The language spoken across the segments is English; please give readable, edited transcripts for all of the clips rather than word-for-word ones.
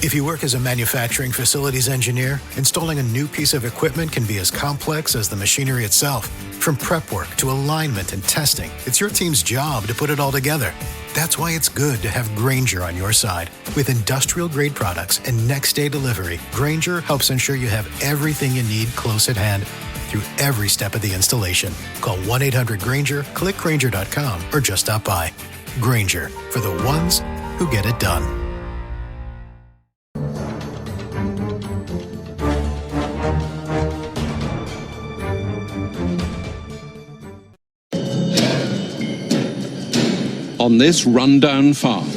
If you work as a manufacturing facilities engineer, installing a new piece of equipment can be as complex as the machinery itself. From prep work to alignment and testing, it's your team's job to put it all together. That's why it's good to have Grainger on your side. With industrial-grade products and next-day delivery, Grainger helps ensure you have everything you need close at hand through every step of the installation. Call 1-800-GRAINGER, click Grainger.com, or just stop by. Grainger, for the ones who get it done. On this rundown farm,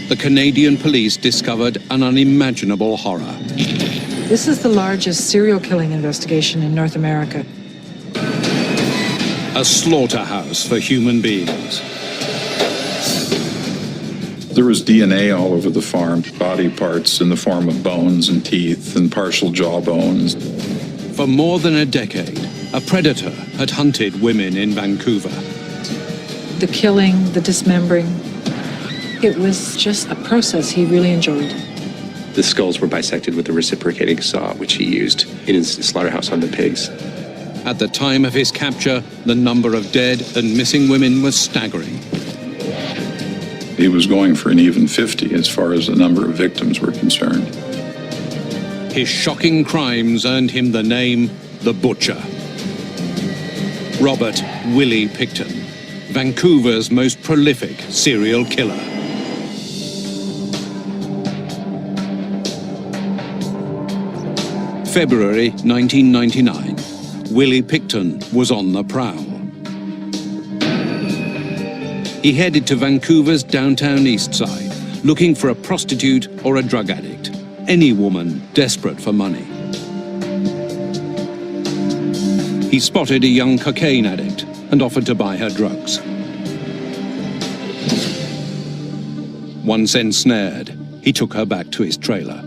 the Canadian police discovered an unimaginable horror. This is the largest serial killing investigation in North America. A slaughterhouse for human beings. There was DNA all over the farm, body parts in the form of bones and teeth and partial jawbones. For more than a decade, a predator had hunted women in Vancouver. The killing, the dismembering, it was just a process he really enjoyed. The skulls were bisected with a reciprocating saw, which he used in his slaughterhouse on the pigs. At the time of his capture, the number of dead and missing women was staggering. He was going for an even 50 as far as the number of victims were concerned. His shocking crimes earned him the name The Butcher. Robert Willy Pickton, Vancouver's most prolific serial killer. February 1999, Willy Pickton was on the prowl. He headed to Vancouver's downtown east side, looking for a prostitute or a drug addict, any woman desperate for money. He spotted a young cocaine addict and offered to buy her drugs. Once ensnared, he took her back to his trailer.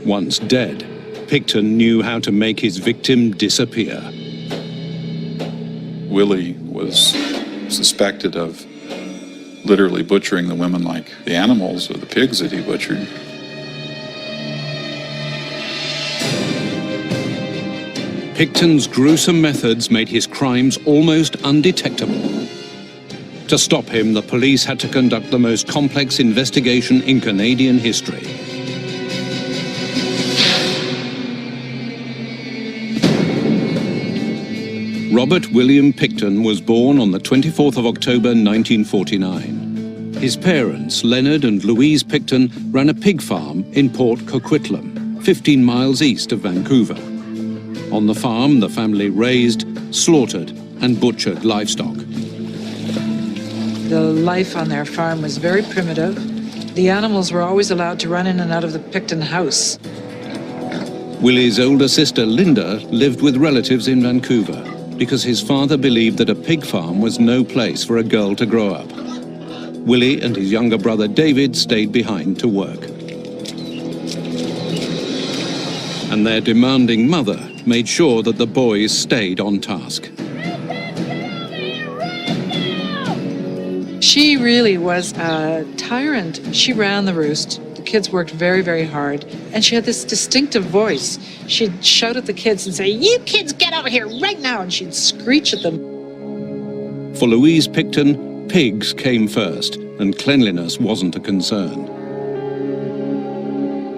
Once dead, Pickton knew how to make his victim disappear. Willy was suspected of literally butchering the women like the animals or the pigs that he butchered. Pickton's gruesome methods made his crimes almost undetectable. To stop him, the police had to conduct the most complex investigation in Canadian history. Robert William Pickton was born on the 24th of October 1949. His parents, Leonard and Louise Pickton, ran a pig farm in Port Coquitlam, 15 miles east of Vancouver. On the farm, the family raised, slaughtered and butchered livestock. The life on their farm was very primitive. The animals were always allowed to run in and out of the Pickton house. Willy's older sister, Linda, lived with relatives in Vancouver because his father believed that a pig farm was no place for a girl to grow up. Willy and his younger brother, David, stayed behind to work. And their demanding mother made sure that the boys stayed on task. She really was a tyrant. She ran the roost. The kids worked very, very hard. And she had this distinctive voice. She'd shout at the kids and say, "You kids get out here right now!" And she'd screech at them. For Louise Pickton, pigs came first, and cleanliness wasn't a concern.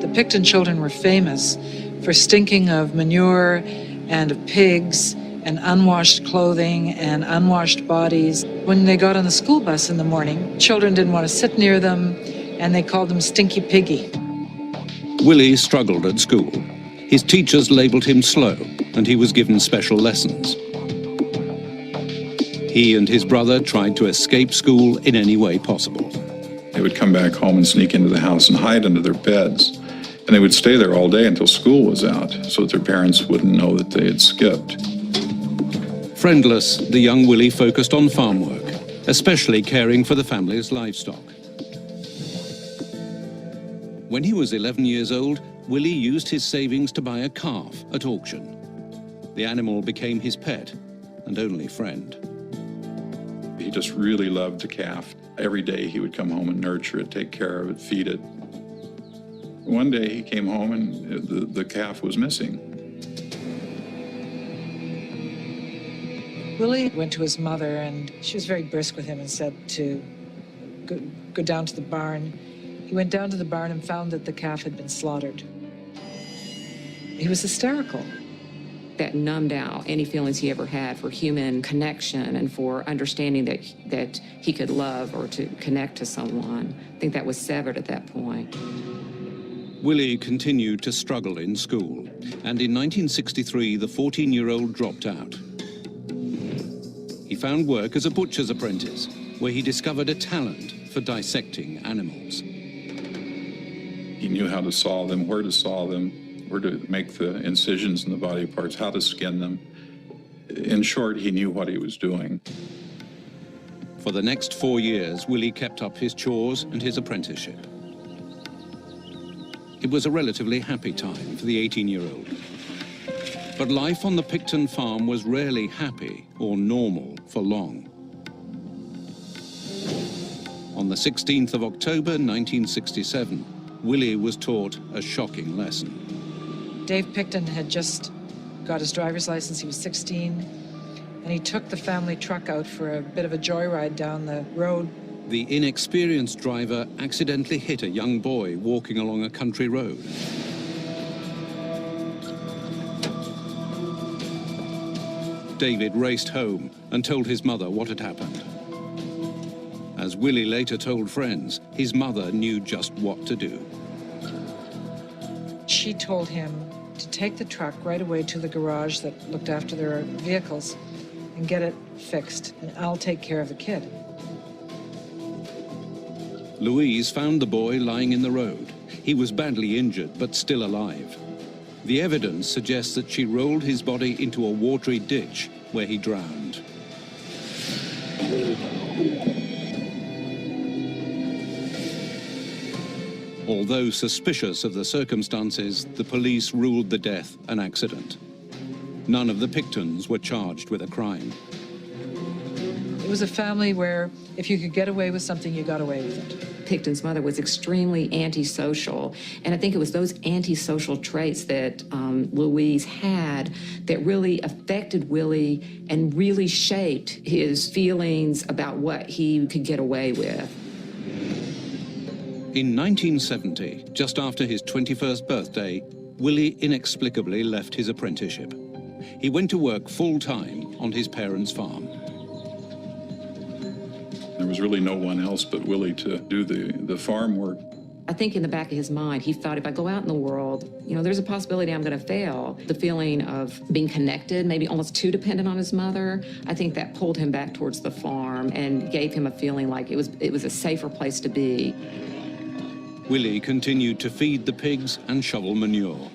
The Pickton children were famous for stinking of manure and of pigs and unwashed clothing and unwashed bodies. When they got on the school bus in the morning, children didn't want to sit near them, and they called him Stinky Piggy. Willy struggled at school. His teachers labelled him slow, and he was given special lessons. He and his brother tried to escape school in any way possible. They would come back home and sneak into the house and hide under their beds. And they would stay there all day until school was out, so that their parents wouldn't know that they had skipped. Friendless, the young Willy focused on farm work, especially caring for the family's livestock. When he was 11 years old, Willy used his savings to buy a calf at auction. The animal became his pet, and only friend. He just really loved the calf. Every day he would come home and nurture it, take care of it, feed it. One day he came home and the calf was missing. Willie went to his mother, and she was very brisk with him and said to go down to the barn. He went down to the barn and found that the calf had been slaughtered. He was hysterical. That numbed out any feelings he ever had for human connection and for understanding that he could love or to connect to someone. I think that was severed at that point. Willy continued to struggle in school, and in 1963 the 14-year-old dropped out. He found work as a butcher's apprentice, where he discovered a talent for dissecting animals. He knew how to saw them, where to make the incisions in the body parts, how to skin them. In short, he knew what he was doing. For the next 4 years, Willy kept up his chores and his apprenticeship. It was a relatively happy time for the 18-year-old. But life on the Pickton farm was rarely happy or normal for long. On the 16th of October 1967, Willy was taught a shocking lesson. Dave Pickton had just got his driver's license. He was 16, and he took the family truck out for a bit of a joyride down the road. The inexperienced driver accidentally hit a young boy walking along a country road. David raced home and told his mother what had happened. As Willy later told friends, his mother knew just what to do. She told him to take the truck right away to the garage that looked after their vehicles and get it fixed, and I'll take care of the kid. Louise found the boy lying in the road. He was badly injured, but still alive. The evidence suggests that she rolled his body into a watery ditch where he drowned. Although suspicious of the circumstances, the police ruled the death an accident. None of the Picktons were charged with a crime. It was a family where if you could get away with something, you got away with it. Pickton's mother was extremely antisocial, and I think it was those antisocial traits that Louise had that really affected Willy and really shaped his feelings about what he could get away with. In 1970, just after his 21st birthday, Willy inexplicably left his apprenticeship. He went to work full-time on his parents' farm. There was really no one else but Willy to do the farm work. I think in the back of his mind, he thought, if I go out in the world, there's a possibility I'm going to fail. The feeling of being connected, maybe almost too dependent on his mother, I think that pulled him back towards the farm and gave him a feeling like it was a safer place to be. Willy continued to feed the pigs and shovel manure.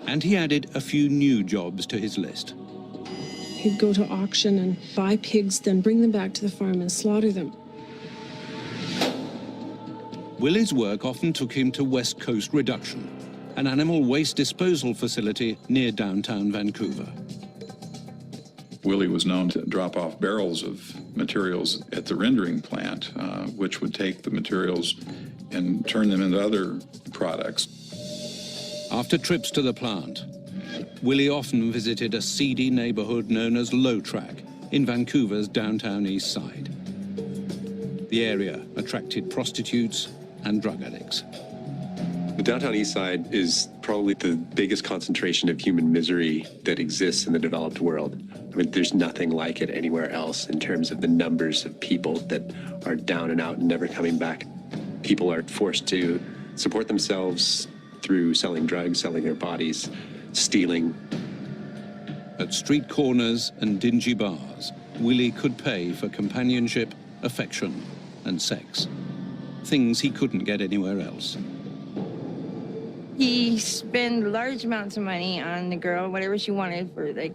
And he added a few new jobs to his list. He'd go to auction and buy pigs, then bring them back to the farm and slaughter them. Willy's work often took him to West Coast Reduction, an animal waste disposal facility near downtown Vancouver. Willy was known to drop off barrels of materials at the rendering plant, which would take the materials and turn them into other products. After trips to the plant, Willy often visited a seedy neighborhood known as Low Track in Vancouver's downtown east side. The area attracted prostitutes and drug addicts. The downtown east side is probably the biggest concentration of human misery that exists in the developed world. I mean, there's nothing like it anywhere else in terms of the numbers of people that are down and out and never coming back. People are forced to support themselves through selling drugs, selling their bodies, stealing. At street corners and dingy bars, Willy could pay for companionship, affection, and sex. Things he couldn't get anywhere else. He spent large amounts of money on the girl, whatever she wanted, for like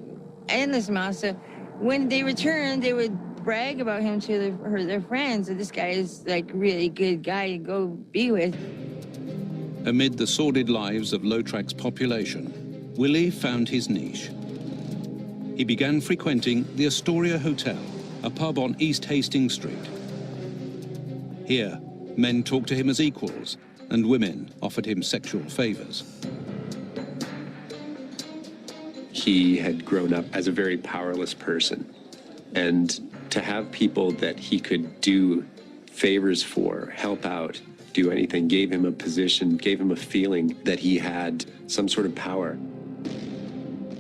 endless amounts. So when they returned, they would brag about him to their friends, that this guy is like a really good guy to go be with. Amid the sordid lives of Low Track's population, Willy found his niche. he began frequenting the Astoria Hotel, a pub on East Hastings Street. Here, men talked to him as equals, and women offered him sexual favors. He had grown up as a very powerless person, and to have people that he could do favors for, help out, do anything, gave him a position, gave him a feeling that he had some sort of power.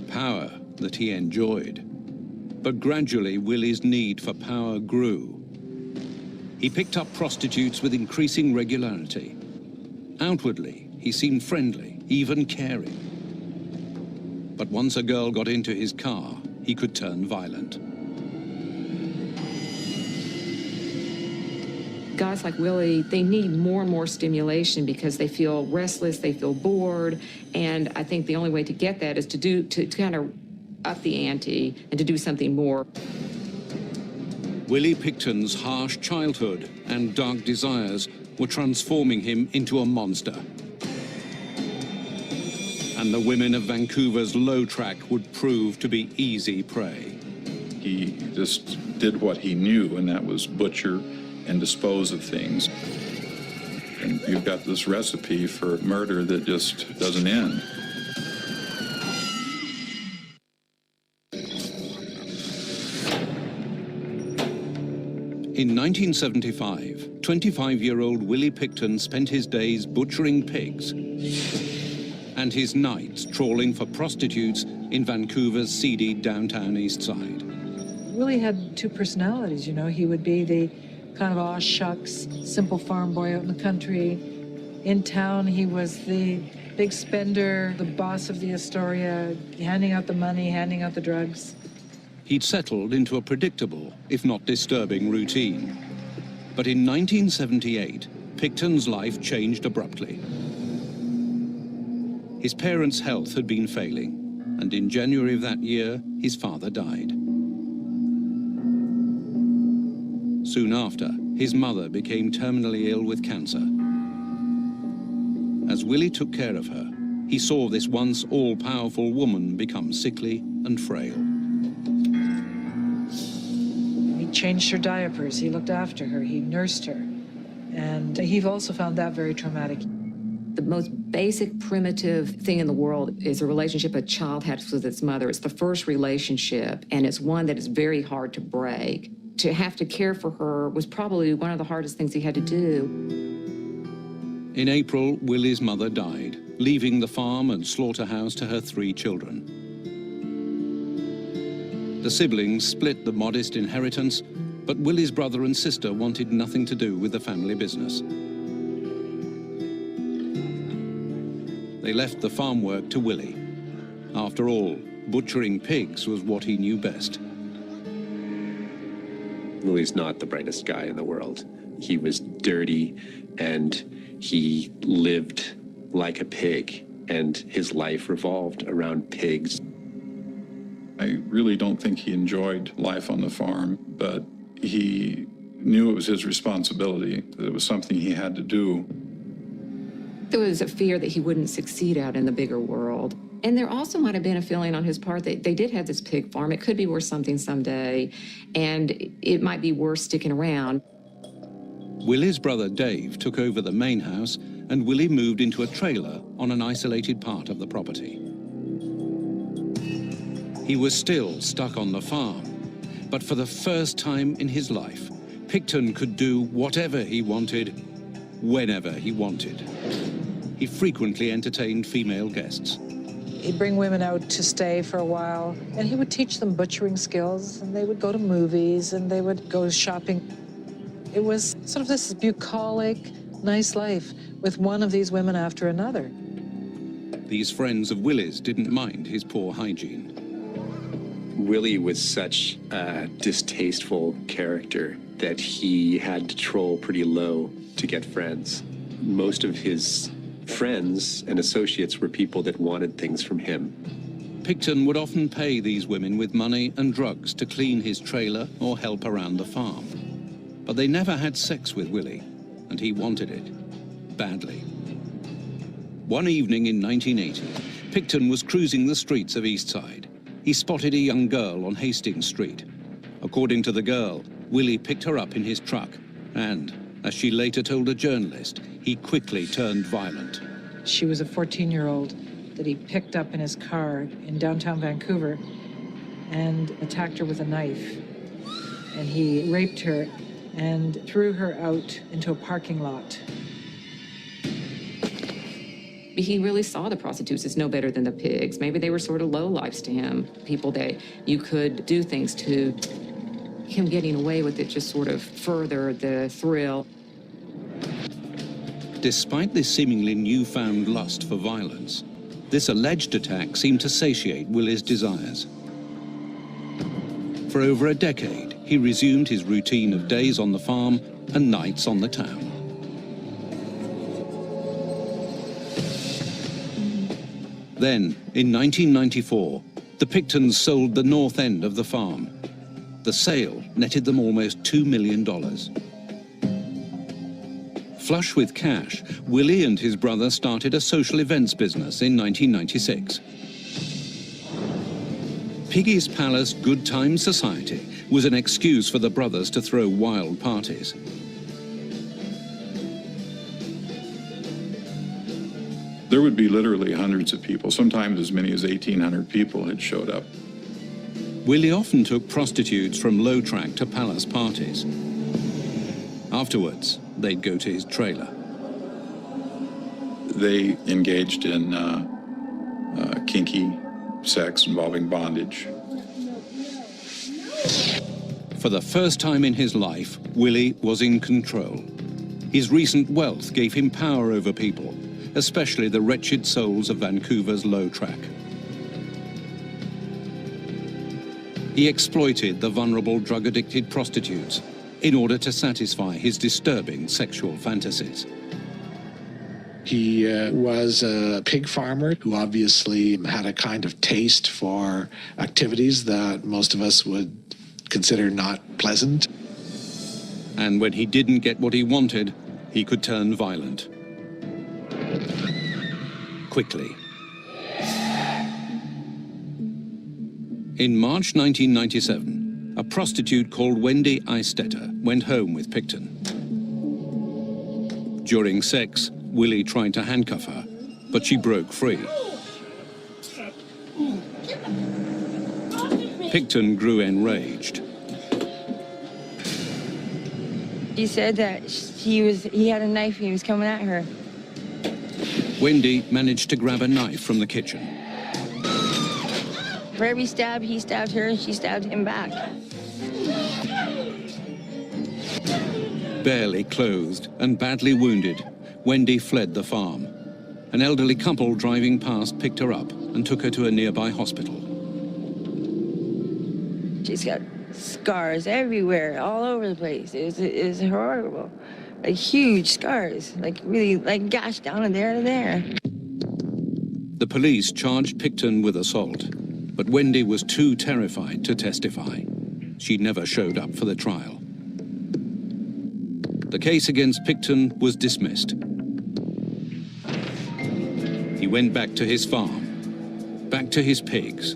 Power that he enjoyed. But gradually, Willy's need for power grew. He picked up prostitutes with increasing regularity. Outwardly, he seemed friendly, even caring. But once a girl got into his car, he could turn violent. Guys like Willy, they need more and more stimulation because they feel restless, they feel bored, and I think the only way to get that is to kind of up the ante and to do something more. Willy Pickton's harsh childhood and dark desires were transforming him into a monster. And the women of Vancouver's low track would prove to be easy prey. He just did what he knew, and that was butcher and dispose of things. And you've got this recipe for murder that just doesn't end. In 1975, 25-year-old Willy Pickton spent his days butchering pigs and his nights trawling for prostitutes in Vancouver's seedy downtown East Side. Willy had two personalities, you know. He would be the kind of aw shucks, simple farm boy out in the country. In town, he was the big spender, the boss of the Astoria, handing out the money, handing out the drugs. He'd settled into a predictable, if not disturbing, routine. But in 1978, Pickton's life changed abruptly. His parents' health had been failing, and in January of that year, his father died. Soon after, his mother became terminally ill with cancer. As Willy took care of her, he saw this once all-powerful woman become sickly and frail. He changed her diapers, he looked after her, he nursed her. And he also found that very traumatic. The most basic, primitive thing in the world is a relationship a child has with its mother. It's the first relationship, and it's one that is very hard to break. To have to care for her was probably one of the hardest things he had to do. In April, Willy's mother died, leaving the farm and slaughterhouse to her 3 children. The siblings split the modest inheritance, but Willy's brother and sister wanted nothing to do with the family business. They left the farm work to Willy. After all, butchering pigs was what he knew best. Willy's not the brightest guy in the world. He was dirty, and he lived like a pig, and his life revolved around pigs. I really don't think he enjoyed life on the farm, but he knew it was his responsibility, that it was something he had to do. There was a fear that he wouldn't succeed out in the bigger world. And there also might have been a feeling on his part that they did have this pig farm. It could be worth something someday, and it might be worth sticking around. Willy's brother Dave took over the main house, and Willy moved into a trailer on an isolated part of the property. He was still stuck on the farm, but for the first time in his life, Pickton could do whatever he wanted, whenever he wanted. He frequently entertained female guests. He'd bring women out to stay for a while, and he would teach them butchering skills, and they would go to movies, and they would go shopping. It was sort of this bucolic, nice life with one of these women after another. These friends of Willy's didn't mind his poor hygiene. Willy was such a distasteful character that he had to troll pretty low to get friends. Most of his friends and associates were people that wanted things from him. Pickton would often pay these women with money and drugs to clean his trailer or help around the farm. But they never had sex with Willy, and he wanted it badly. One evening in 1980, Pickton was cruising the streets of East Side. he spotted a young girl on Hastings Street. According to the girl, Willy picked her up in his truck and, as she later told a journalist, he quickly turned violent. She was a 14-year-old that he picked up in his car in downtown Vancouver and attacked her with a knife. And he raped her and threw her out into a parking lot. He really saw the prostitutes as no better than the pigs. Maybe they were sort of lowlifes to him, people that you could do things to. Him getting away with it just sort of furthered the thrill. Despite this seemingly newfound lust for violence, this alleged attack seemed to satiate Willy's desires. For over a decade, he resumed his routine of days on the farm and nights on the town. Then, in 1994, the Picktons sold the north end of the farm. The sale netted them almost $2 million. Flush with cash, Willy and his brother started a social events business in 1996. Piggy's Palace Good Time Society was an excuse for the brothers to throw wild parties. There would be literally hundreds of people, sometimes as many as 1,800 people had showed up. Willy often took prostitutes from Low Track to Palace parties. Afterwards, they'd go to his trailer. They engaged in kinky sex involving bondage. For the first time in his life, Willy was in control. His recent wealth gave him power over people, especially the wretched souls of Vancouver's Low Track. He exploited the vulnerable drug-addicted prostitutes in order to satisfy his disturbing sexual fantasies. He was a pig farmer who obviously had a kind of taste for activities that most of us would consider not pleasant. And when he didn't get what he wanted, he could turn violent. Quickly. In March 1997, a prostitute called Wendy Eistetter went home with Pickton. During sex, Willy tried to handcuff her, but she broke free. Pickton grew enraged. He said that he had a knife and he was coming at her. Wendy managed to grab a knife from the kitchen. For every stab, he stabbed her and she stabbed him back. Barely clothed and badly wounded, Wendy fled the farm. An elderly couple driving past picked her up and took her to a nearby hospital. She's got scars everywhere, all over the place. It was horrible. Like huge scars, like really, like gashed down and there. The police charged Pickton with assault, but Wendy was too terrified to testify. She never showed up for the trial. The case against Pickton was dismissed. He went back to his farm, back to his pigs,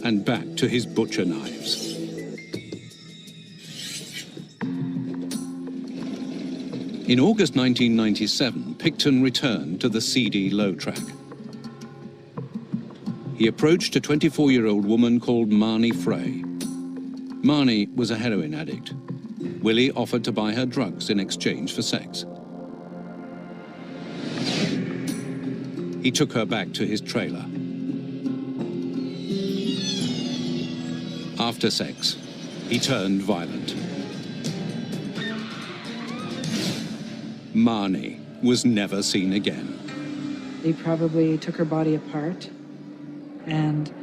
and back to his butcher knives. In August 1997, Pickton returned to the seedy Low Track. He approached a 24-year-old woman called Marnie Frey. Marnie was a heroin addict. Willy offered to buy her drugs in exchange for sex. He took her back to his trailer. After sex, he turned violent. Marnie was never seen again. He probably took her body apart and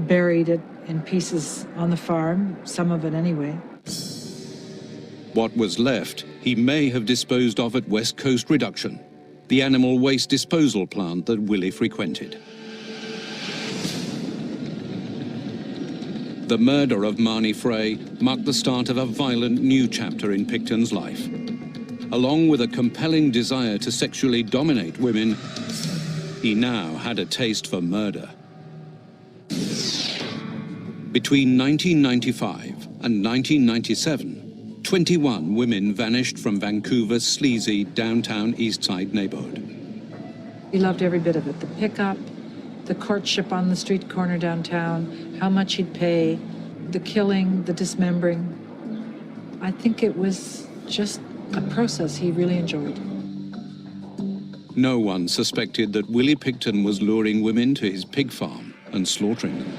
buried it in pieces on the farm, some of it anyway. What was left, he may have disposed of at West Coast Reduction, the animal waste disposal plant that Willy frequented. The murder of Marnie Frey marked the start of a violent new chapter in Pickton's life. Along with a compelling desire to sexually dominate women, he now had a taste for murder. Between 1995 and 1997, 21 women vanished from Vancouver's sleazy downtown East Side neighborhood. He loved every bit of it. The pickup, the courtship on the street corner downtown, how much he'd pay, the killing, the dismembering. I think it was just a process he really enjoyed. No one suspected that Willie Pickton was luring women to his pig farm and slaughtering them.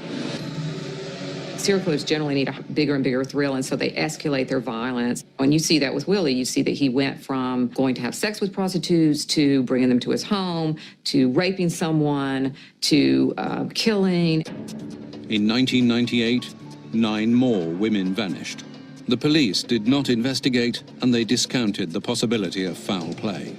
Serial killers generally need a bigger and bigger thrill, and so they escalate their violence. When you see that with Willie, you see that he went from going to have sex with prostitutes to bringing them to his home, to raping someone, to killing. In 1998, 9 more women vanished. The police did not investigate, and they discounted the possibility of foul play.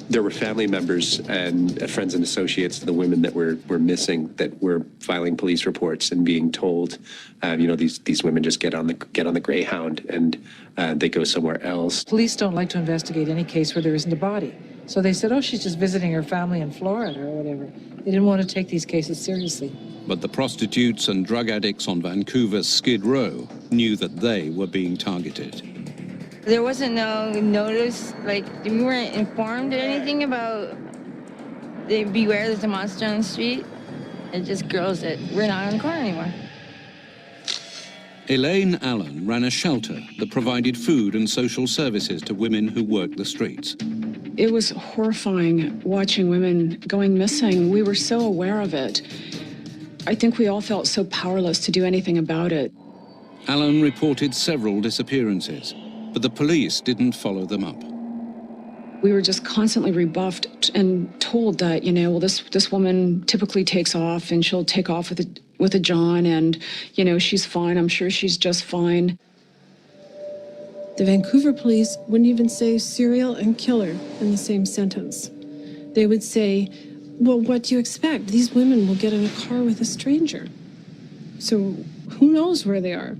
There were family members and friends and associates of the women that were missing that were filing police reports and being told, these women just get on the Greyhound and they go somewhere else. Police don't like to investigate any case where there isn't a body. So they said, oh, she's just visiting her family in Florida or whatever. They didn't want to take these cases seriously. But the prostitutes and drug addicts on Vancouver's Skid Row knew that they were being targeted. There wasn't no notice, like we weren't informed or anything about beware there's a monster on the street. It's just girls that were not on the corner anymore. Elaine Allen ran a shelter that provided food and social services to women who worked the streets. It was horrifying watching women going missing. We were so aware of it. I think we all felt so powerless to do anything about it. Allen reported several disappearances, but the police didn't follow them up. We were just constantly rebuffed and told that, well, this woman typically takes off and she'll take off with a John and, she's fine. I'm sure she's just fine. The Vancouver police wouldn't even say serial and killer in the same sentence. They would say, well, what do you expect? These women will get in a car with a stranger. So who knows where they are?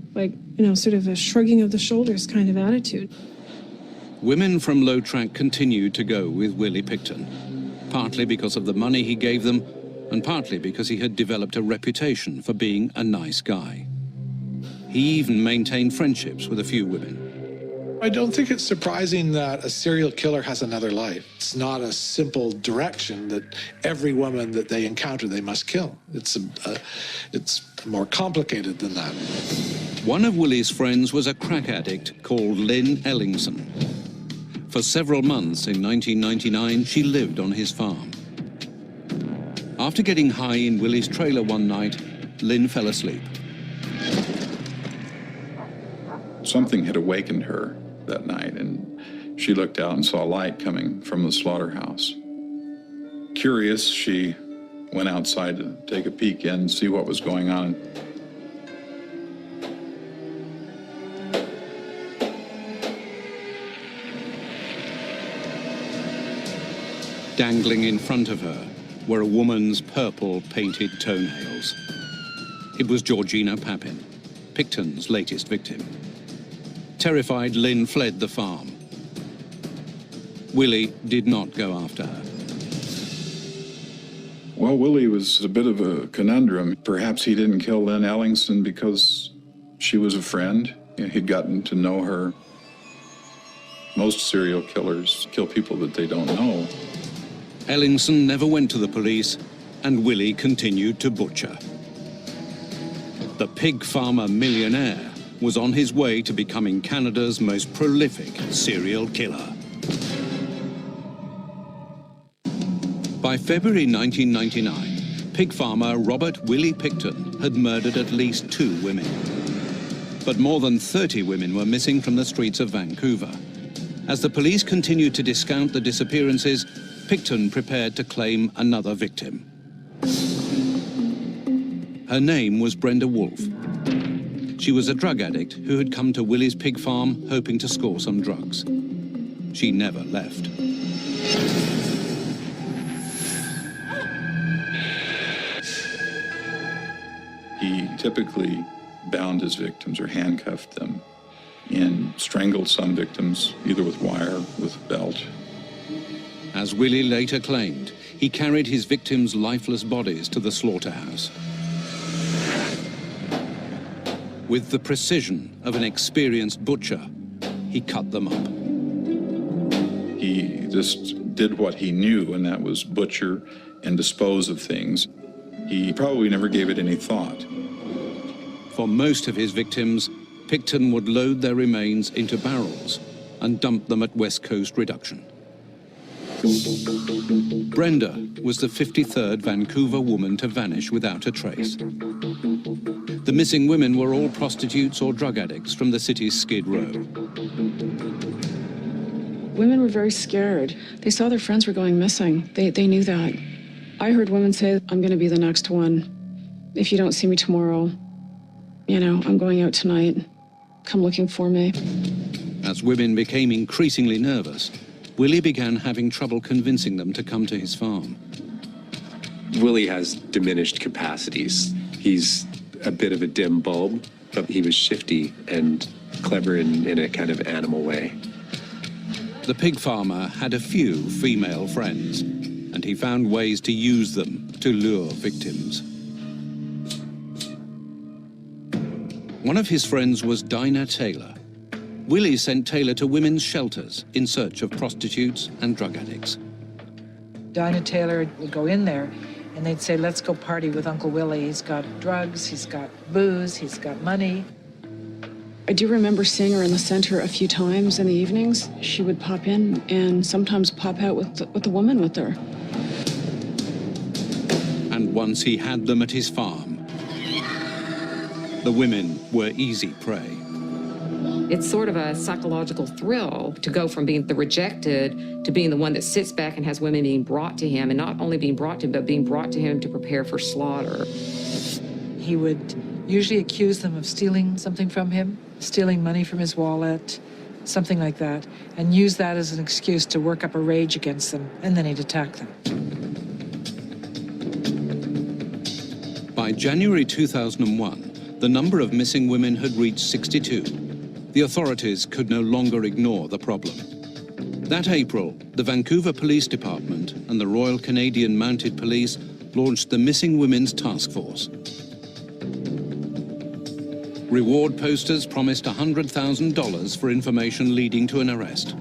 Sort of a shrugging of the shoulders kind of attitude. Women from Low Track continued to go with Willie Pickton, partly because of the money he gave them, and partly because he had developed a reputation for being a nice guy. He even maintained friendships with a few women. I don't think it's surprising that a serial killer has another life. It's not a simple direction that every woman that they encounter they must kill. It's more complicated than that. One of Willie's friends was a crack addict called Lynn Ellingson. For several months in 1999, she lived on his farm. After getting high in Willie's trailer one night, Lynn fell asleep. Something had awakened her that night, and she looked out and saw light coming from the slaughterhouse. Curious, she went outside to take a peek in and see what was going on. Dangling in front of her were a woman's purple painted toenails. It was Georgina Papin, Pickton's latest victim. Terrified, Lynn fled the farm. Willie did not go after her. Well, Willie was a bit of a conundrum. Perhaps he didn't kill Lynn Ellingson because she was a friend. He'd gotten to know her. Most serial killers kill people that they don't know. Ellingson never went to the police, and Willie continued to butcher. The pig farmer millionaire was on his way to becoming Canada's most prolific serial killer. By February 1999, pig farmer Robert Willie Pickton had murdered at least 2 women. But more than 30 women were missing from the streets of Vancouver. As the police continued to discount the disappearances, Pickton prepared to claim another victim. Her name was Brenda Wolfe. She was a drug addict who had come to Willie's pig farm hoping to score some drugs. She never left. He typically bound his victims or handcuffed them and strangled some victims, either with wire, with a belt. As Willie later claimed, he carried his victims' lifeless bodies to the slaughterhouse. With the precision of an experienced butcher, he cut them up. He just did what he knew, and that was butcher and dispose of things. He probably never gave it any thought. For most of his victims, Pickton would load their remains into barrels and dump them at West Coast Reduction. Brenda was the 53rd Vancouver woman to vanish without a trace. The missing women were all prostitutes or drug addicts from the city's Skid Row. Women were very scared. They saw their friends were going missing. They knew that. I heard women say, I'm going to be the next one. If you don't see me tomorrow, you know, I'm going out tonight. Come looking for me. As women became increasingly nervous, Willy began having trouble convincing them to come to his farm. Willy has diminished capacities. He's a bit of a dim bulb, but he was shifty and clever in a kind of animal way. The pig farmer had a few female friends, and he found ways to use them to lure victims. One of his friends was Dinah Taylor. Willy sent Taylor to women's shelters in search of prostitutes and drug addicts. Dinah Taylor would go in there and they'd say, let's go party with Uncle Willy. He's got drugs, he's got booze, he's got money. I do remember seeing her in the center a few times in the evenings. She would pop in and sometimes pop out with the woman with her. And once he had them at his farm, the women were easy prey. It's sort of a psychological thrill to go from being the rejected to being the one that sits back and has women being brought to him, and not only being brought to him, but being brought to him to prepare for slaughter. He would usually accuse them of stealing something from him, stealing money from his wallet, something like that, and use that as an excuse to work up a rage against them, and then he'd attack them. By January 2001, the number of missing women had reached 62. The authorities could no longer ignore the problem. That April, the Vancouver Police Department and the Royal Canadian Mounted Police launched the Missing Women's Task Force. Reward posters promised $100,000 for information leading to an arrest.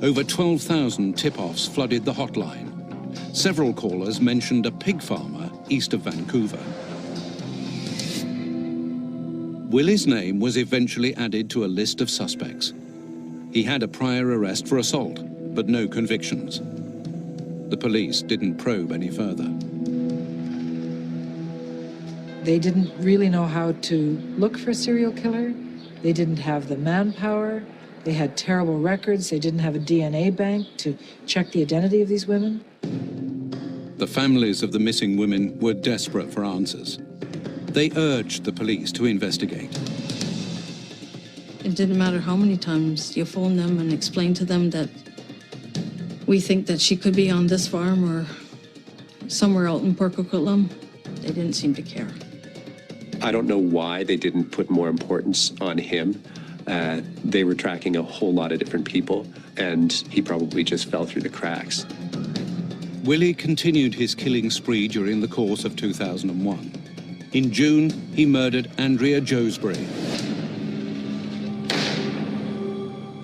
Over 12,000 tip-offs flooded the hotline. Several callers mentioned a pig farmer east of Vancouver. Willy's name was eventually added to a list of suspects. He had a prior arrest for assault, but no convictions. The police didn't probe any further. They didn't really know how to look for a serial killer. They didn't have the manpower. They had terrible records. They didn't have a DNA bank to check the identity of these women. The families of the missing women were desperate for answers. They urged the police to investigate. It didn't matter how many times you phone them and explain to them that we think that she could be on this farm or somewhere out in Port Coquitlam. They didn't seem to care. I don't know why they didn't put more importance on him. They were tracking a whole lot of different people, and he probably just fell through the cracks. Willy continued his killing spree during the course of 2001. In June, he murdered Andrea Josbury.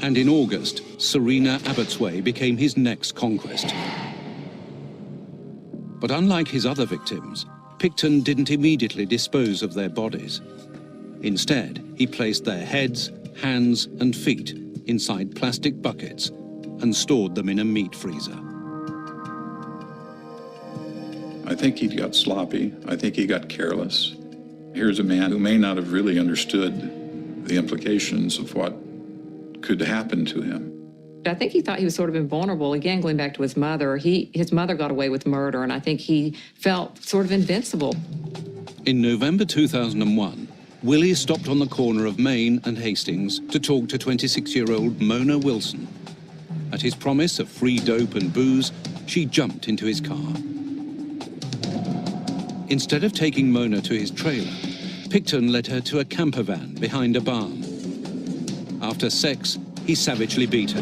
And in August, Serena Abbotsway became his next conquest. But unlike his other victims, Pickton didn't immediately dispose of their bodies. Instead, he placed their heads, hands, and feet inside plastic buckets and stored them in a meat freezer. I think he got sloppy. I think he got careless. Here's a man who may not have really understood the implications of what could happen to him. I think he thought he was sort of invulnerable. Again, going back to his mother, his mother got away with murder, and I think he felt sort of invincible. In November 2001, Willy stopped on the corner of Main and Hastings to talk to 26-year-old Mona Wilson. At his promise of free dope and booze, she jumped into his car. Instead of taking Mona to his trailer, Pickton led her to a camper van behind a barn. After sex, he savagely beat her.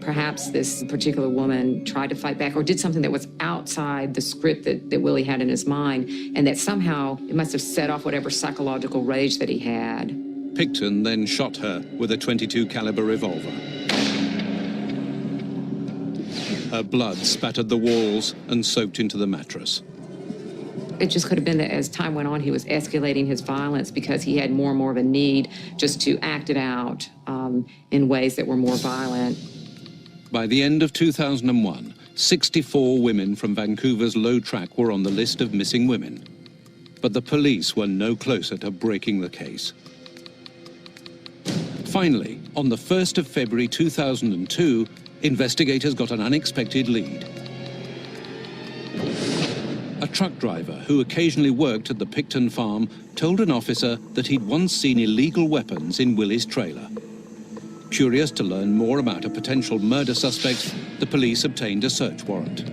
perhaps this particular woman tried to fight back or did something that was outside the script that Willie had in his mind, and that somehow it must have set off whatever psychological rage that he had. Pickton then shot her with a .22 caliber revolver. Her blood spattered the walls and soaked into the mattress. It just could have been that as time went on, he was escalating his violence because he had more and more of a need just to act it out in ways that were more violent. By the end of 2001, 64 women from Vancouver's Low Track were on the list of missing women. But the police were no closer to breaking the case. Finally, on the 1st of February 2002, investigators got an unexpected lead. A truck driver who occasionally worked at the Pickton farm told an officer that he'd once seen illegal weapons in Willy's trailer. Curious to learn more about a potential murder suspect, the police obtained a search warrant.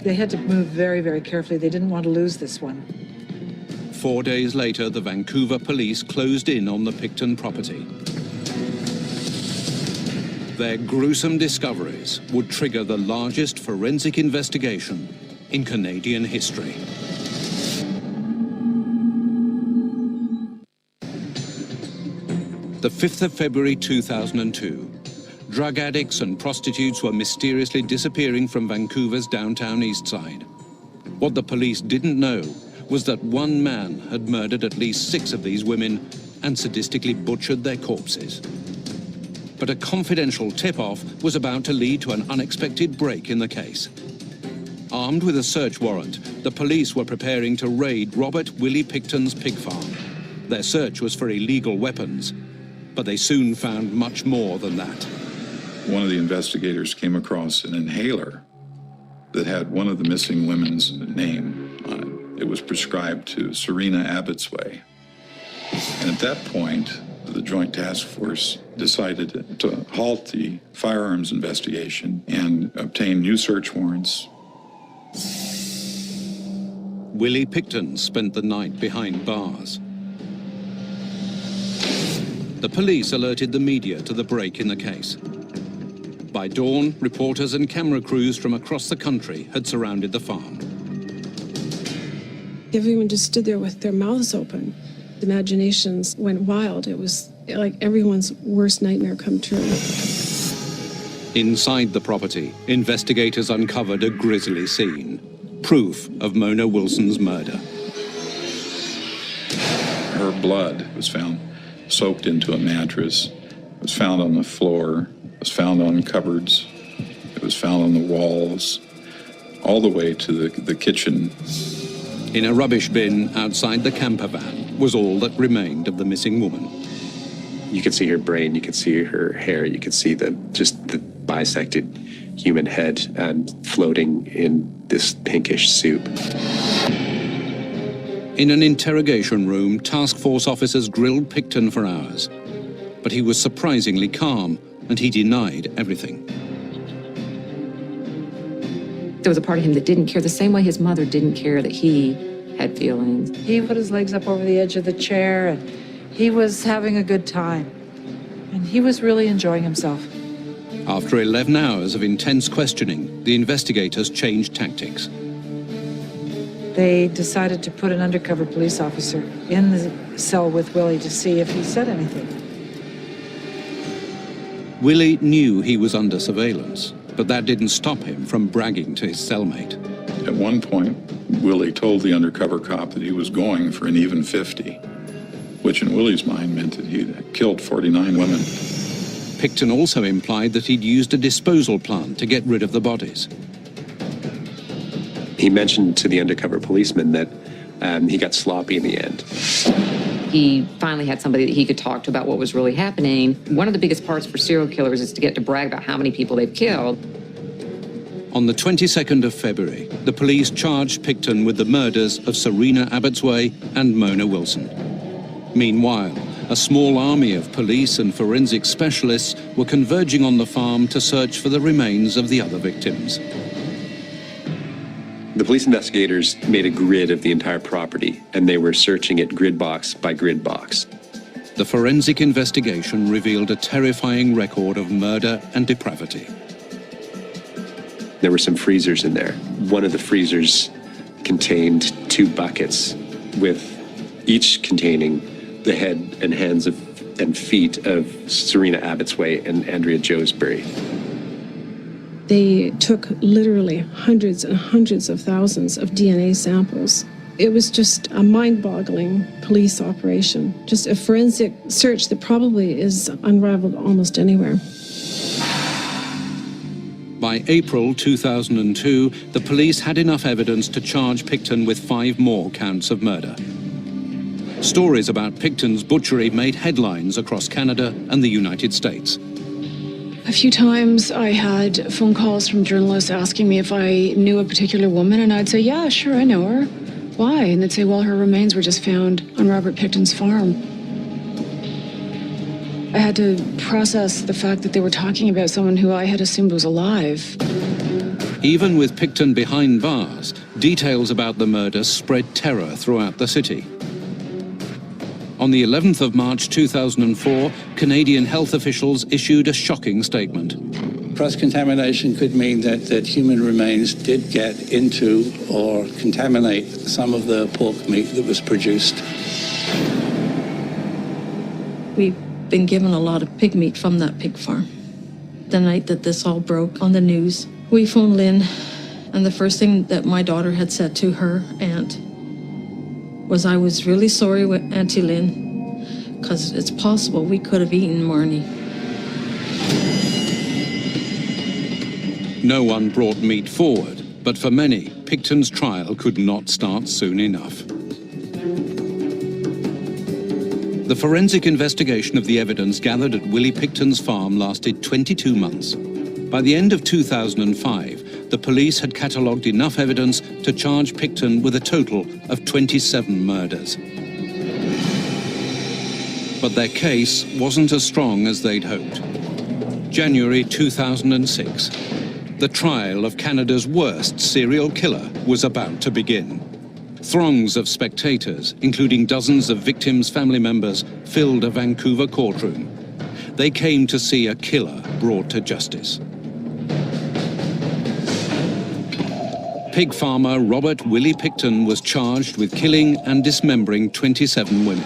They had to move very, very carefully. They didn't want to lose this one. 4 days later, the Vancouver police closed in on the Pickton property. Their gruesome discoveries would trigger the largest forensic investigation in Canadian history. The 5th of February 2002, drug addicts and prostitutes were mysteriously disappearing from Vancouver's downtown east side. What the police didn't know was that one man had murdered at least 6 of these women and sadistically butchered their corpses. But a confidential tip-off was about to lead to an unexpected break in the case. Armed with a search warrant, the police were preparing to raid Robert Willy Pickton's pig farm. Their search was for illegal weapons, but they soon found much more than that. One of the investigators came across an inhaler that had one of the missing women's name on it. It was prescribed to Serena Abbotsway. And at that point, the Joint Task Force decided to halt the firearms investigation and obtain new search warrants. Willy Pickton spent the night behind bars. The police alerted the media to the break in the case. By dawn, reporters and camera crews from across the country had surrounded the farm. Everyone just stood there with their mouths open. Imaginations went wild. It was like everyone's worst nightmare come true. Inside the property, investigators uncovered a grisly scene, proof of Mona Wilson's murder. Her blood was found soaked into a mattress. It was found on the floor. It was found on cupboards. It was found on the walls, all the way to the kitchen. In a rubbish bin outside the camper van was all that remained of the missing woman. You could see her brain, you could see her hair, you could see just the bisected human head floating in this pinkish soup. In an interrogation room, task force officers grilled Pickton for hours, but he was surprisingly calm and he denied everything. There was a part of him that didn't care, the same way his mother didn't care that he had feelings. He put his legs up over the edge of the chair and he was having a good time. And he was really enjoying himself. After 11 hours of intense questioning, the investigators changed tactics. They decided to put an undercover police officer in the cell with Willie to see if he said anything. Willy knew he was under surveillance, but that didn't stop him from bragging to his cellmate. At one point, Willie told the undercover cop that he was going for an even 50, which in Willie's mind meant that he'd killed 49 women. Pickton also implied that he'd used a disposal plant to get rid of the bodies. He mentioned to the undercover policeman that he got sloppy in the end. He finally had somebody that he could talk to about what was really happening. One of the biggest parts for serial killers is to get to brag about how many people they've killed. On the 22nd of February, the police charged Pickton with the murders of Serena Abbotsway and Mona Wilson. Meanwhile, a small army of police and forensic specialists were converging on the farm to search for the remains of the other victims. The police investigators made a grid of the entire property, and they were searching it grid box by grid box. The forensic investigation revealed a terrifying record of murder and depravity. There were some freezers in there. One of the freezers contained 2 buckets, with each containing the head and hands and feet of Serena Abbotsway and Andrea Joesbury. They took literally hundreds and hundreds of thousands of DNA samples. It was just a mind-boggling police operation, just a forensic search that probably is unrivaled almost anywhere. By April 2002, the police had enough evidence to charge Pickton with 5 more counts of murder. Stories about Pickton's butchery made headlines across Canada and the United States. A few times I had phone calls from journalists asking me if I knew a particular woman, and I'd say, yeah, sure, I know her. Why? And they'd say, well, her remains were just found on Robert Pickton's farm. I had to process the fact that they were talking about someone who I had assumed was alive. Even with Pickton behind bars, details about the murder spread terror throughout the city. On the 11th of March 2004, Canadian health officials issued a shocking statement. Cross-contamination could mean that human remains did get into or contaminate some of the pork meat that was produced. We've been given a lot of pig meat from that pig farm. The night that this all broke on the news, we phoned Lynn, and the first thing that my daughter had said to her aunt was, I was really sorry with Auntie Lynn, because it's possible we could have eaten Marnie. No one brought meat forward, but for many, Pickton's trial could not start soon enough. The forensic investigation of the evidence gathered at Willy Pickton's farm lasted 22 months. By the end of 2005, the police had catalogued enough evidence to charge Pickton with a total of 27 murders. But their case wasn't as strong as they'd hoped. January 2006. The trial of Canada's worst serial killer was about to begin. Throngs of spectators, including dozens of victims' family members, filled a Vancouver courtroom. They came to see a killer brought to justice. Pig farmer Robert Willy Pickton was charged with killing and dismembering 27 women.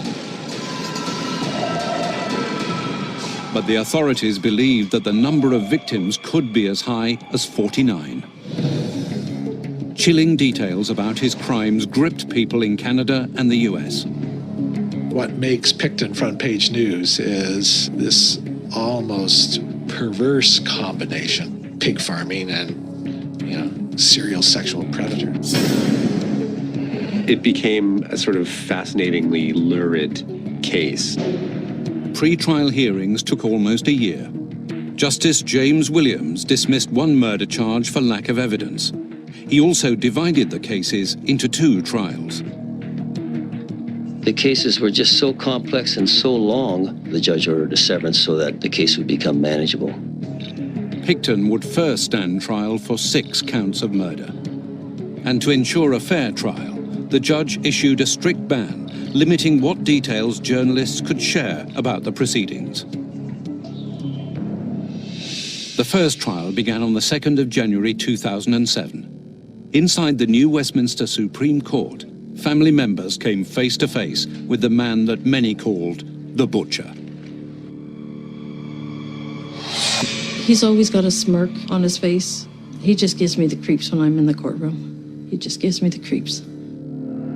But the authorities believed that the number of victims could be as high as 49. Chilling details about his crimes gripped people in Canada and the US. What makes Pickton front page news is this almost perverse combination, pig farming and, serial sexual predator. It became a sort of fascinatingly lurid case. Pre-trial hearings took almost a year. Justice James Williams dismissed one murder charge for lack of evidence. He also divided the cases into 2 trials. The cases were just so complex and so long, the judge ordered a severance so that the case would become manageable. Pickton would first stand trial for 6 counts of murder. And to ensure a fair trial, the judge issued a strict ban, limiting what details journalists could share about the proceedings. The first trial began on the 2nd of January 2007. Inside the new Westminster Supreme Court, family members came face to face with the man that many called the Butcher. He's always got a smirk on his face. He just gives me the creeps when I'm in the courtroom. He just gives me the creeps.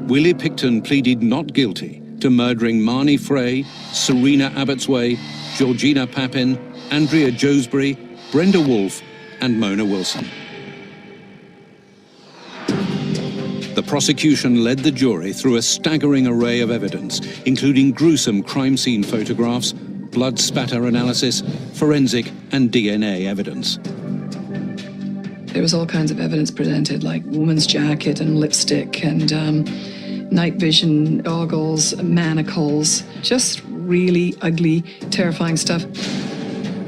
Willy Pickton pleaded not guilty to murdering Marnie Frey, Serena Abbotsway, Georgina Papin, Andrea Joesbury, Brenda Wolfe, and Mona Wilson. The prosecution led the jury through a staggering array of evidence, including gruesome crime scene photographs, blood spatter analysis, forensic and DNA evidence. There was all kinds of evidence presented, like woman's jacket and lipstick and night vision goggles, manacles, just really ugly, terrifying stuff.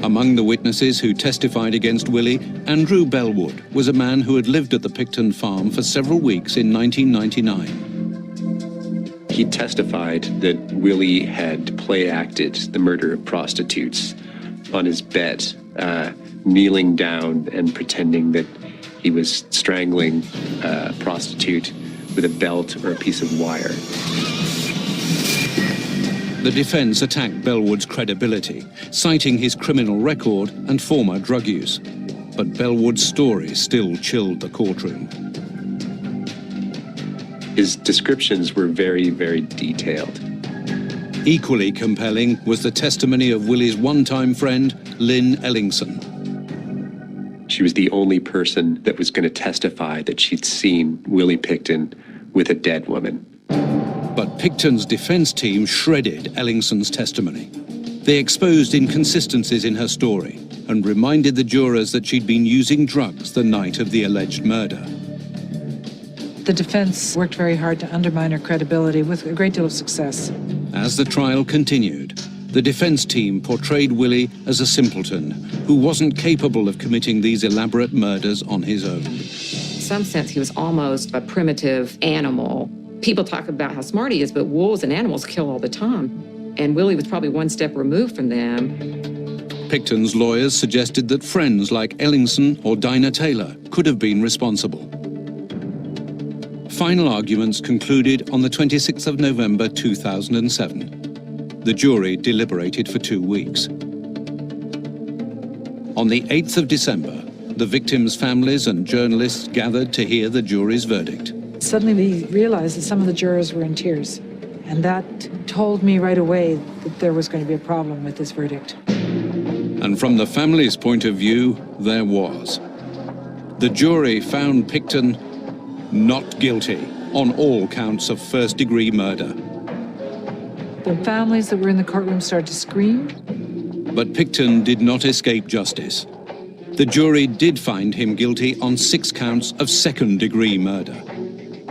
Among the witnesses who testified against Willy, Andrew Bellwood was a man who had lived at the Pickton farm for several weeks in 1999. He testified that Willy had play-acted the murder of prostitutes on his bed, kneeling down and pretending that He was strangling a prostitute with a belt or a piece of wire. The defense attacked Bellwood's credibility, citing his criminal record and former drug use. But Bellwood's story still chilled the courtroom. His descriptions were very, very detailed. Equally compelling was the testimony of Willy's one-time friend, Lynn Ellingson. She was the only person that was going to testify that she'd seen Willy Pickton with a dead woman. But Pickton's defense team shredded Ellingson's testimony. They exposed inconsistencies in her story and reminded the jurors that she'd been using drugs the night of the alleged murder. The defense worked very hard to undermine her credibility with a great deal of success. As the trial continued, the defense team portrayed Willy as a simpleton who wasn't capable of committing these elaborate murders on his own. In some sense, he was almost a primitive animal. People talk about how smart he is, but wolves and animals kill all the time. And Willy was probably one step removed from them. Pickton's lawyers suggested that friends like Ellingson or Dinah Taylor could have been responsible. Final arguments concluded on the 26th of November 2007. The jury deliberated for 2 weeks. On the 8th of December, the victims' families and journalists gathered to hear the jury's verdict. Suddenly we realized that some of the jurors were in tears. And that told me right away that there was going to be a problem with this verdict. And from the family's point of view, there was. The jury found Pickton not guilty on all counts of first-degree murder. The families that were in the courtroom started to scream. But Pickton did not escape justice. The jury did find him guilty on 6 counts of second-degree murder.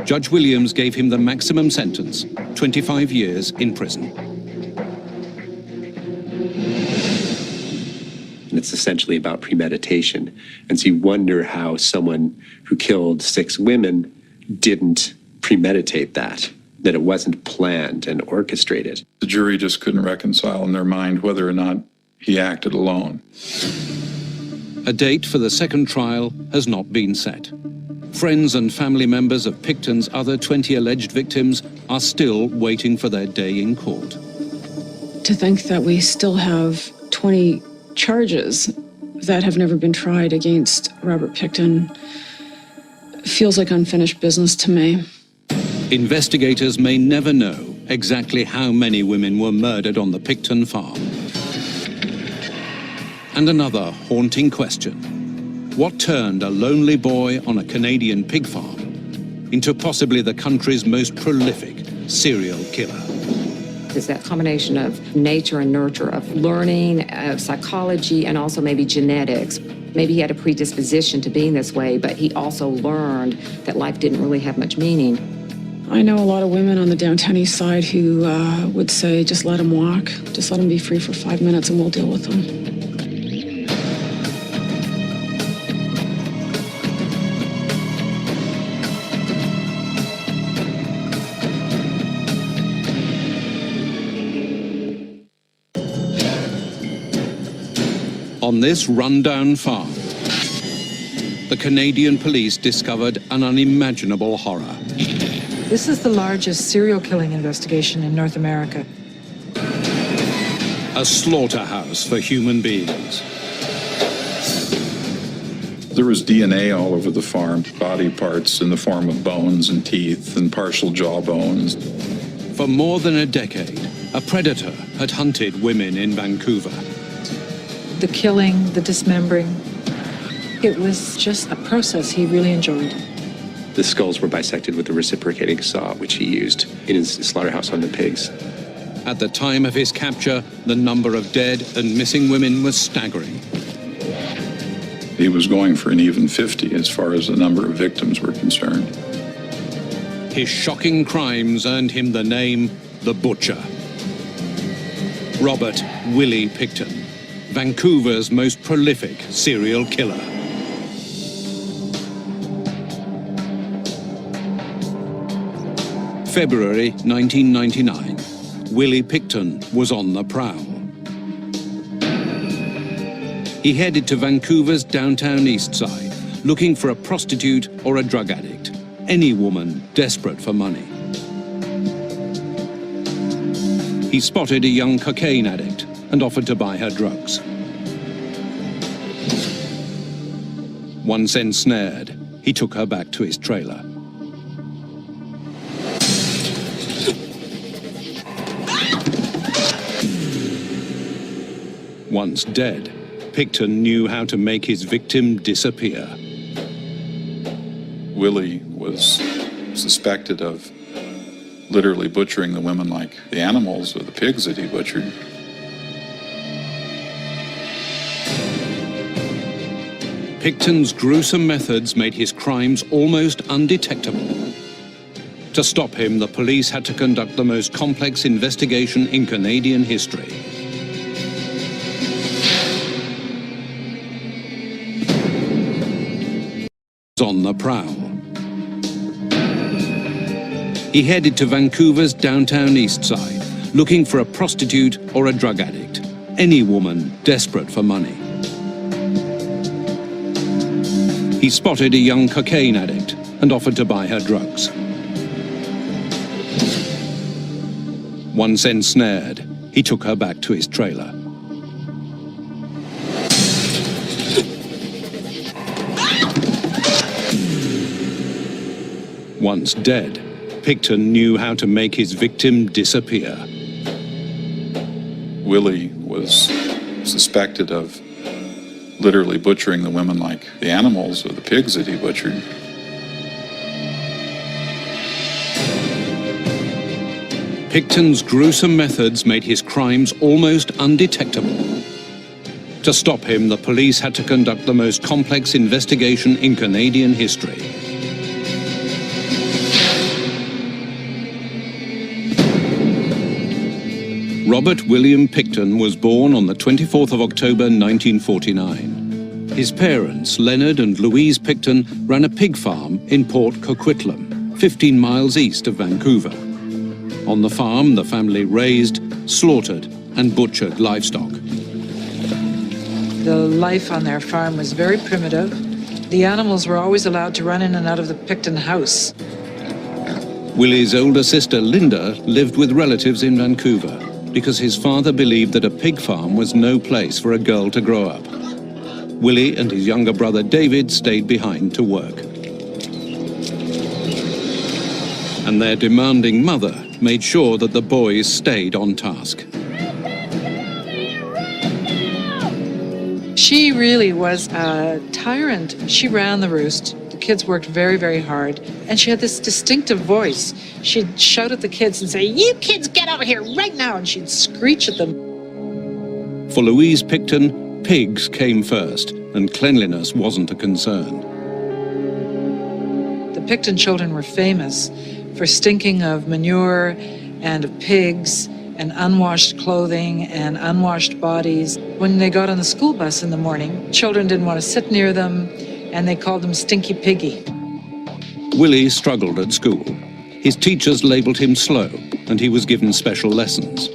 Judge Williams gave him the maximum sentence, 25 years in prison. And it's essentially about premeditation. And so you wonder how someone who killed 6 women didn't premeditate that it wasn't planned and orchestrated. The jury just couldn't reconcile in their mind whether or not he acted alone. A date for the second trial has not been set. Friends and family members of Pickton's other 20 alleged victims are still waiting for their day in court. To think that we still have 20 charges that have never been tried against Robert Pickton feels like unfinished business to me. Investigators may never know exactly how many women were murdered on the Pickton farm. And another haunting question. What turned a lonely boy on a Canadian pig farm into possibly the country's most prolific serial killer? It's that combination of nature and nurture, of learning, of psychology, and also maybe genetics. Maybe he had a predisposition to being this way, but he also learned that life didn't really have much meaning. I know a lot of women on the downtown east side who would say, just let him walk, just let him be free for 5 minutes and we'll deal with him. On this rundown farm, the Canadian police discovered an unimaginable horror. This is the largest serial killing investigation in North America. A slaughterhouse for human beings. There was DNA all over the farm, body parts in the form of bones and teeth and partial jaw bones. For more than a decade, a predator had hunted women in Vancouver. The killing, the dismembering, it was just a process he really enjoyed. The skulls were bisected with a reciprocating saw, which he used in his slaughterhouse on the pigs. At the time of his capture, the number of dead and missing women was staggering. He was going for an even 50 as far as the number of victims were concerned. His shocking crimes earned him the name The Butcher. Robert Willy Pickton, Vancouver's most prolific serial killer. February 1999, Willy Pickton was on the prowl. He headed to Vancouver's downtown east side, looking for a prostitute or a drug addict, any woman desperate for money. He spotted a young cocaine addict and offered to buy her drugs. Once ensnared, he took her back to his trailer. Once dead, Pickton knew how to make his victim disappear. Willy was suspected of literally butchering the women like the animals or the pigs that he butchered. Pickton's gruesome methods made his crimes almost undetectable. To stop him, the police had to conduct the most complex investigation in Canadian history. On the prowl. He headed to Vancouver's downtown east side, looking for a prostitute or a drug addict, any woman desperate for money. He spotted a young cocaine addict and offered to buy her drugs. Once ensnared, he took her back to his trailer. Once dead, Pickton knew how to make his victim disappear. Willy was suspected of literally butchering the women like the animals or the pigs that he butchered. Pickton's gruesome methods made his crimes almost undetectable. To stop him, the police had to conduct the most complex investigation in Canadian history. Robert William Pickton was born on the 24th of October 1949. His parents, Leonard and Louise Pickton, ran a pig farm in Port Coquitlam, 15 miles east of Vancouver. On the farm, the family raised, slaughtered, and butchered livestock. The life on their farm was very primitive. The animals were always allowed to run in and out of the Pickton house. Willy's older sister, Linda, lived with relatives in Vancouver because his father believed that a pig farm was no place for a girl to grow up. Willy and his younger brother, David, stayed behind to work. And their demanding mother made sure that the boys stayed on task. She really was a tyrant. She ran the roost. The kids worked very, very hard. And she had this distinctive voice. She'd shout at the kids and say, "You kids get over here right now!" And she'd screech at them. For Louise Pickton, pigs came first, and cleanliness wasn't a concern. The Pickton children were famous for stinking of manure and of pigs and unwashed clothing and unwashed bodies. When they got on the school bus in the morning, children didn't want to sit near them, and they called him Stinky Piggy. Willy struggled at school. His teachers labelled him slow, and he was given special lessons.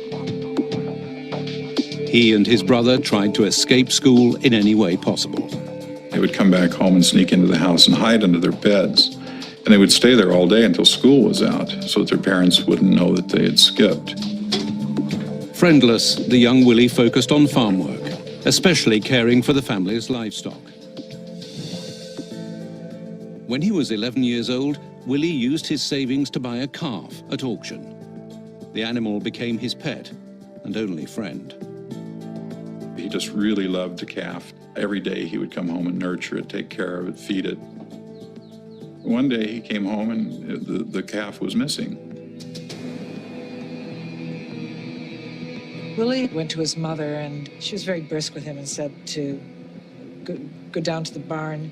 He and his brother tried to escape school in any way possible. They would come back home and sneak into the house and hide under their beds. And they would stay there all day until school was out, so that their parents wouldn't know that they had skipped. Friendless, the young Willy focused on farm work, especially caring for the family's livestock. When he was 11 years old, Willy used his savings to buy a calf at auction. The animal became his pet and only friend. He just really loved the calf. Every day he would come home and nurture it, take care of it, feed it. One day he came home and the calf was missing. Willy went to his mother, and she was very brisk with him and said to go down to the barn.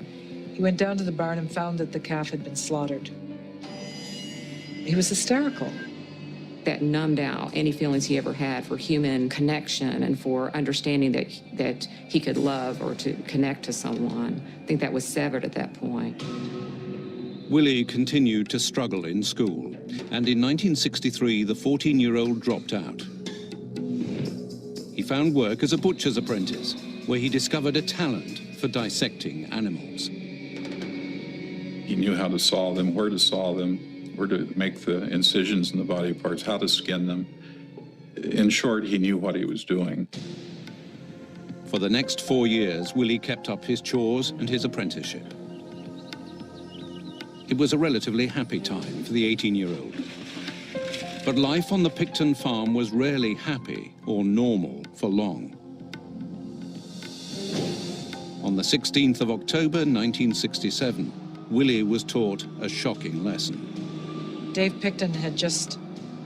He went down to the barn and found that the calf had been slaughtered. He was hysterical. That numbed out any feelings he ever had for human connection and for understanding that he could love or to connect to someone. I think that was severed at that point. Willy continued to struggle in school, and in 1963, the 14-year-old dropped out. He found work as a butcher's apprentice, where he discovered a talent for dissecting animals. He knew how to saw them, where to saw them, where to make the incisions in the body parts, how to skin them. In short, he knew what he was doing. For the next 4 years, Willy kept up his chores and his apprenticeship. It was a relatively happy time for the 18-year-old. But life on the Pickton farm was rarely happy or normal for long. On the 16th of October 1967, Willy was taught a shocking lesson. Dave Pickton had just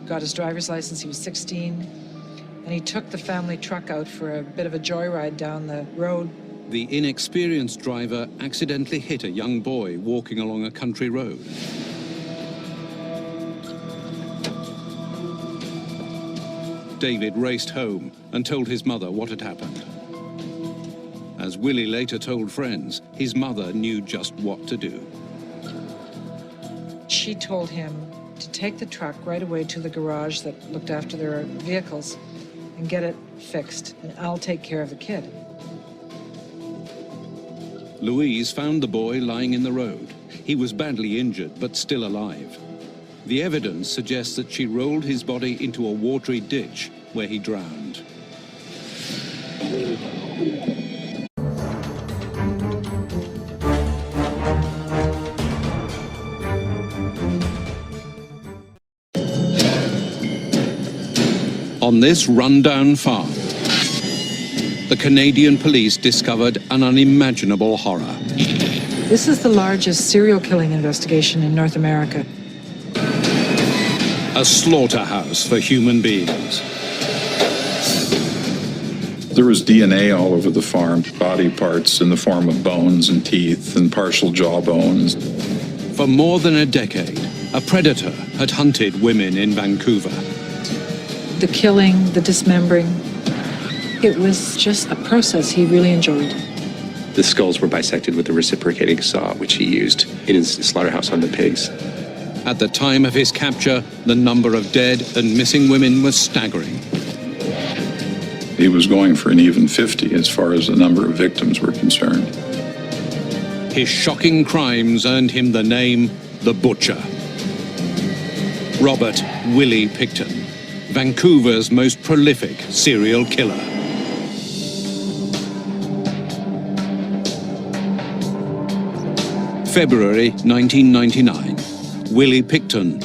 got his driver's license. He was 16, and he took the family truck out for a bit of a joyride down the road. The inexperienced driver accidentally hit a young boy walking along a country road. David raced home and told his mother what had happened. As Willy later told friends, his mother knew just what to do. She told him to take the truck right away to the garage that looked after their vehicles and get it fixed, and I'll take care of the kid. Louise found the boy lying in the road. He was badly injured, but still alive. The evidence suggests that she rolled his body into a watery ditch where he drowned. On this rundown farm, the Canadian police discovered an unimaginable horror. This is the largest serial killing investigation in North America. A slaughterhouse for human beings. There was DNA all over the farm, body parts in the form of bones and teeth and partial jaw bones. For more than a decade, a predator had hunted women in Vancouver. The killing, the dismembering, it was just a process he really enjoyed. The skulls were bisected with a reciprocating saw, which he used in his slaughterhouse on the pigs. At the time of his capture, the number of dead and missing women was staggering. He was going for an even 50 as far as the number of victims were concerned. His shocking crimes earned him the name The Butcher. Robert Willy Pickton, Vancouver's most prolific serial killer. February 1999, Willy Pickton